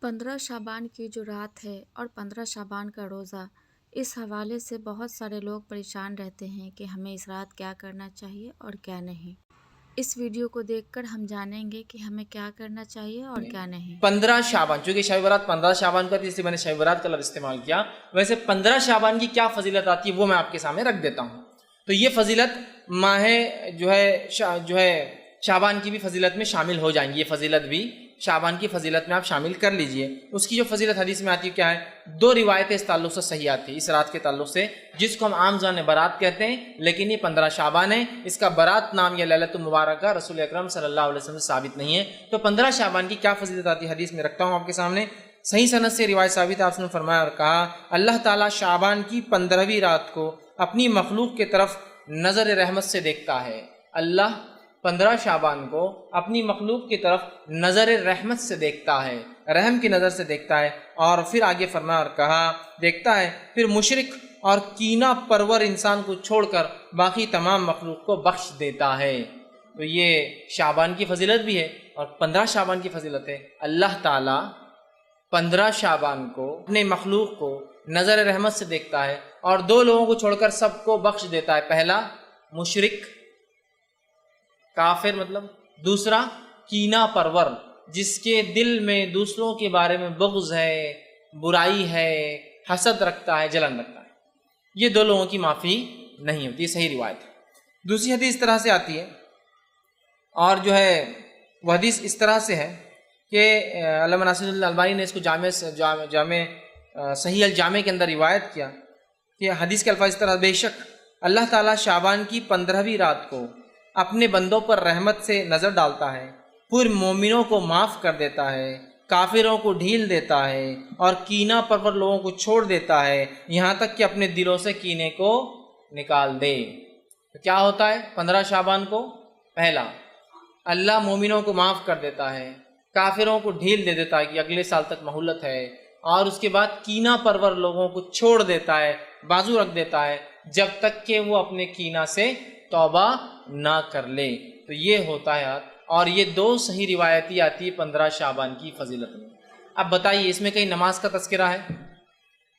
15 شعبان کی جو رات ہے اور 15 شعبان کا روزہ، اس حوالے سے بہت سارے لوگ پریشان رہتے ہیں کہ ہمیں اس رات کیا کرنا چاہیے اور کیا نہیں۔ اس ویڈیو کو دیکھ کر ہم جانیں گے کہ ہمیں کیا کرنا چاہیے اور کیا نہیں۔ 15 شعبان، چونکہ شب برات 15 شعبان کا تھی، اس لیے میں نے شب برات کا لفظ استعمال کیا۔ ویسے 15 شعبان کی کیا فضیلت آتی ہے وہ میں آپ کے سامنے رکھ دیتا ہوں۔ تو یہ فضیلت ماہ جو ہے شعبان کی بھی فضیلت میں شامل ہو جائیں گی، یہ فضیلت بھی شعبان کی فضیلت میں آپ شامل کر لیجئے۔ اس کی جو فضیلت حدیث میں آتی ہے کیا ہے؟ دو روایتیں اس تعلق سے صحیح آتی ہیں، اس رات کے تعلق سے، جس کو ہم عام زبان میں برات کہتے ہیں، لیکن یہ 15 شعبان ہے۔ اس کا برات نام یا لیلۃ المبارکہ رسول اکرم صلی اللہ علیہ وسلم سے ثابت نہیں ہے۔ تو 15 شعبان کی کیا فضیلت آتی ہے حدیث میں رکھتا ہوں آپ کے سامنے۔ صحیح سند سے روایت ثابت ہے، آپ نے فرمایا اور کہا، اللہ تعالیٰ شعبان کی 15ویں رات کو اپنی مخلوق کی طرف نظر رحمت سے دیکھتا ہے۔ اللہ 15 شعبان کو اپنی مخلوق کی طرف نظر رحمت سے دیکھتا ہے، رحم کی نظر سے دیکھتا ہے۔ اور پھر آگے فرمایا اور کہا، دیکھتا ہے پھر مشرک اور کینہ پرور انسان کو چھوڑ کر باقی تمام مخلوق کو بخش دیتا ہے۔ تو یہ شعبان کی فضیلت بھی ہے اور 15 شعبان کی فضیلت ہے۔ اللہ تعالیٰ 15 شعبان کو اپنے مخلوق کو نظر رحمت سے دیکھتا ہے اور دو لوگوں کو چھوڑ کر سب کو بخش دیتا ہے۔ پہلا مشرک، کافر مطلب، دوسرا کینہ پرور، جس کے دل میں دوسروں کے بارے میں بغض ہے، برائی ہے، حسد رکھتا ہے، جلن رکھتا ہے، یہ دو لوگوں کی معافی نہیں ہوتی۔ یہ صحیح روایت ہے۔ دوسری حدیث اس طرح سے آتی ہے، اور جو ہے وہ حدیث اس طرح سے ہے کہ علامہ ناصر اللہ البانی نے اس کو جامع صحیح الجامع کے اندر روایت کیا کہ حدیث کے الفاظ اس طرح، بے شک اللہ تعالیٰ شعبان کی 15ویں رات کو اپنے بندوں پر رحمت سے نظر ڈالتا ہے، پھر مومنوں کو معاف کر دیتا ہے، کافروں کو ڈھیل دیتا ہے اور کینہ پرور لوگوں کو چھوڑ دیتا ہے، یہاں تک کہ اپنے دلوں سے کینے کو نکال دے۔ تو کیا ہوتا ہے 15 شعبان کو؟ پہلا، اللہ مومنوں کو معاف کر دیتا ہے، کافروں کو ڈھیل دے دیتا ہے کہ اگلے سال تک مہلت ہے، اور اس کے بعد کینہ پرور لوگوں کو چھوڑ دیتا ہے، بازو رکھ دیتا ہے، جب تک کہ وہ اپنے کینہ سے توبہ نہ کر لے۔ تو یہ ہوتا ہے، اور یہ دو صحیح روایتی آتی ہے 15 شعبان کی فضیلت میں۔ اب بتائیے اس میں کہیں نماز کا تذکرہ ہے،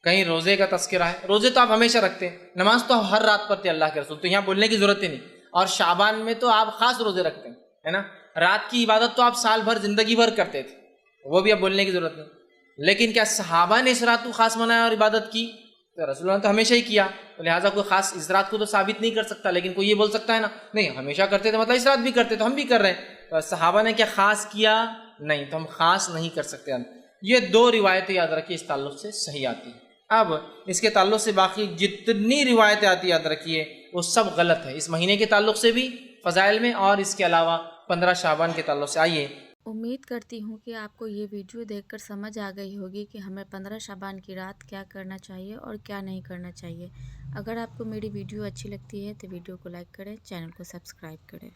کہیں روزے کا تذکرہ ہے؟ روزے تو آپ ہمیشہ رکھتے ہیں، نماز تو ہر رات پڑھتے اللہ کے رسول، تو یہاں بولنے کی ضرورت ہی نہیں۔ اور شعبان میں تو آپ خاص روزے رکھتے ہیں، ہے نا؟ رات کی عبادت تو آپ سال بھر زندگی بھر کرتے تھے، وہ بھی اب بولنے کی ضرورت نہیں۔ لیکن کیا صحابہ نے اس رات کو خاص منایا اور عبادت کی؟ تو رسول اللہ نے تو ہمیشہ ہی کیا، تو لہٰذا کوئی خاص اس رات کو تو ثابت نہیں کر سکتا، لیکن کوئی یہ بول سکتا ہے نا، نہیں ہمیشہ کرتے تھے، مطلب اس رات بھی کرتے تو ہم بھی کر رہے ہیں۔ تو صحابہ نے کیا خاص کیا؟ نہیں، تو ہم خاص نہیں کر سکتے۔ یہ دو روایتیں یاد رکھیے اس تعلق سے صحیح آتی ہیں۔ اب اس کے تعلق سے باقی جتنی روایتیں آتی یاد رکھیے وہ سب غلط ہے، اس مہینے کے تعلق سے بھی، فضائل میں، اور اس کے علاوہ 15 شعبان کے تعلق سے۔ آئیے، امید کرتی ہوں کہ آپ کو یہ ویڈیو دیکھ کر سمجھ آ گئی ہوگی کہ ہمیں 15 شعبان کی رات کیا کرنا چاہیے اور کیا نہیں کرنا چاہیے۔ اگر آپ کو میری ویڈیو اچھی لگتی ہے تو ویڈیو کو لائک کریں، چینل کو سبسکرائب کریں۔